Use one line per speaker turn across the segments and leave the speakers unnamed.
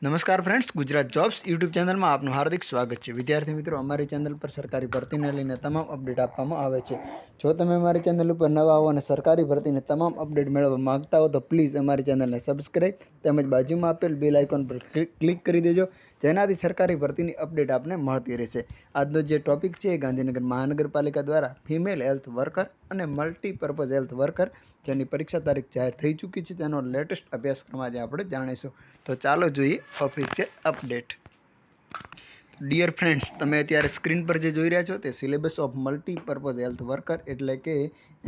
નમસ્કાર friends, Gujarat jobs YouTube ચેનલમાં આપનું હાર્દિક સ્વાગત છે। વિદ્યાર્થી મિત્રો, અમારી ચેનલ પર સરકારી ભરતીને લઈને તમામ અપડેટ આપવામાં આવે છે। જો તમે અમારી ચેનલ ઉપર નવા હો અને સરકારી ભરતીને તમામ અપડેટ મેળવવા માંગતા હો તો પ્લીઝ અમારી ચેનલને સબસ્ક્રાઈબ તેમજ બાજુમાં આપેલ બેલ આઇકોન પર ક્લિક કરી દેજો, જેનાથી સરકારી ભરતીની અપડેટ આપને મળતી રહેશે। આજનો જે ટોપિક છે એ ગાંધીનગર મહાનગરપાલિકા દ્વારા ફિમેલ હેલ્થ વર્કર અને મલ્ટીપર્પઝ હેલ્થ વર્કર જેની પરીક્ષા તારીખ જાહેર થઈ ચૂકી છે તેનો લેટેસ્ટ અભ્યાસક્રમ આજે આપણે જાણીશું। તો ચાલો જોઈએ ઓફિશિયલ અપડેટ। ડિયર ફ્રેન્ડ્સ, તમે અત્યારે સ્ક્રીન પર જે જોઈ રહ્યા છો તે syllabus of multipurpose health worker એટલે કે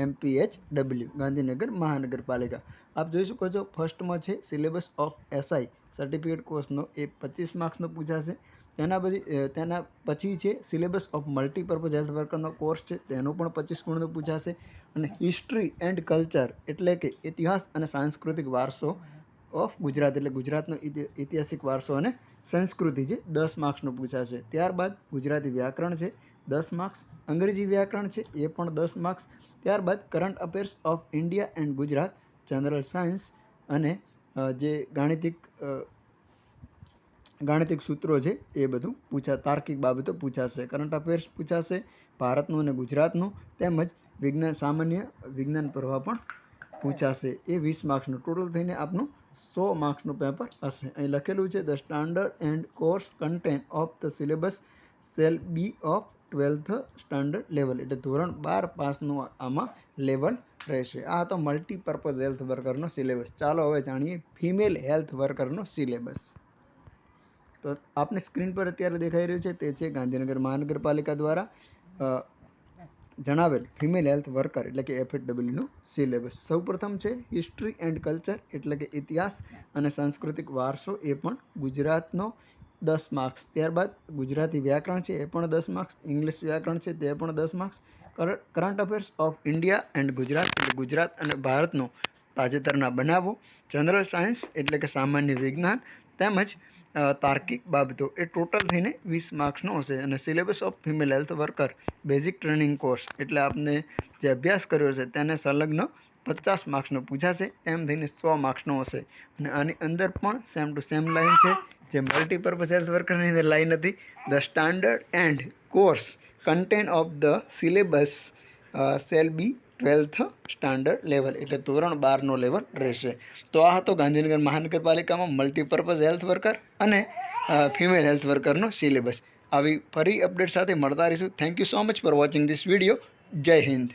MPHW ગાંધીનગર મહાનગરપાલિકા આપ જોઈ શકો છો। ફર્સ્ટમાં છે સિલેબસ ઓફ એસઆઈ સર્ટિફિકેટ કોર્સનો, એ 25 માર્ક્સનો પૂછાશે। તેના પછી છે સિલેબસ ઓફ મલ્ટીપર્પઝ હેલ્થ વર્કરનો કોર્સ છે, તેનો પણ 25 ગુણનો પૂછાશે। અને હિસ્ટ્રી એન્ડ કલ્ચર એટલે કે ઇતિહાસ અને સાંસ્કૃતિક વારસો ઓફ ગુજરાત એટલે ગુજરાતનો ઐતિહાસિક વારસો અને સંસ્કૃતિ છે, 10 માર્ક્સનો પૂછાશે। ત્યારબાદ ગુજરાતી વ્યાકરણ છે 10 માર્ક્સ, અંગ્રેજી વ્યાકરણ છે એ પણ 10 માર્ક્સ। ત્યારબાદ current affairs of India and Gujarat, general science અને જે ગાણિતિક સૂત્રો છે એ બધું તાર્કિક બાબતો પૂછાશે। કરંટ અફેર્સ પૂછાશે ભારતનું અને ગુજરાતનું, તેમજ સામાન્ય વિજ્ઞાન પ્રવાહ પણ પૂછાશે। એ 20 માર્ક્સનું ટોટલ થઈને આપનું 100 માર્ક્સનું પેપર હશે। અહીં લખેલું છે the standard and course content of the syllabus shall be of 12th standard level એટલે ધોરણ 12 પાસનું આમાં લેવલ રહેશે। આ તો મલ્ટીપર્પઝ હેલ્થ વર્કરનો સિલેબસ। ચાલો હવે જાણીએ ફિમેલ હેલ્થ વર્કરનો સિલેબસ। તો આપને સ્ક્રીન પર અત્યારે દેખાઈ રહ્યું છે તે છે ગાંધીનગર મહાનગરપાલિકા દ્વારા જણાવેલ ફિમેલ હેલ્થ વર્કર એટલે કે FHWનું સિલેબસ। સૌપ્રથમ છે હિસ્ટ્રી એન્ડ કલ્ચર એટલે કે ઇતિહાસ અને સાંસ્કૃતિક વારસો, એ પણ ગુજરાતનો 10 માર્ક્સ। ત્યારબાદ ગુજરાતી વ્યાકરણ છે એ પણ 10 માર્ક્સ, ઇંગ્લિશ વ્યાકરણ છે તે પણ 10 marks. Current affairs of India and Gujarat એટલે ગુજરાત અને ભારતનો તાજેતરના બનાવો, જનરલ સાયન્સ એટલે કે સામાન્ય વિજ્ઞાન તેમજ તાર્કિક બાબતો, એ ટોટલ થઈને 20 માર્ક્સનો હશે। અને syllabus of female health worker basic training course એટલે આપને જે અભ્યાસ કર્યો છે તેને સંલગ્ન 50 માર્ક્સનો પૂછાશે, એમ થઈને 100 માર્ક્સનો હશે। અને આની અંદર પણ સેમ ટુ સેમ લાઈન છે જે મલ્ટીપર્પઝ હેલ્થ વર્કરની અંદર લાઈન હતી, the standard and course content of the syllabus shall be 12th standard level એટલે ધોરણ 12નો લેવલ રહેશે। તો આ હતો ગાંધીનગર મહાનગરપાલિકામાં મલ્ટીપર્પઝ હેલ્થ વર્કર અને ફિમેલ હેલ્થ વર્કરનો સિલેબસ। આવી ફરી અપડેટ સાથે મળતા રહીશું। Thank you so much for watching this video. જય હિન્દ।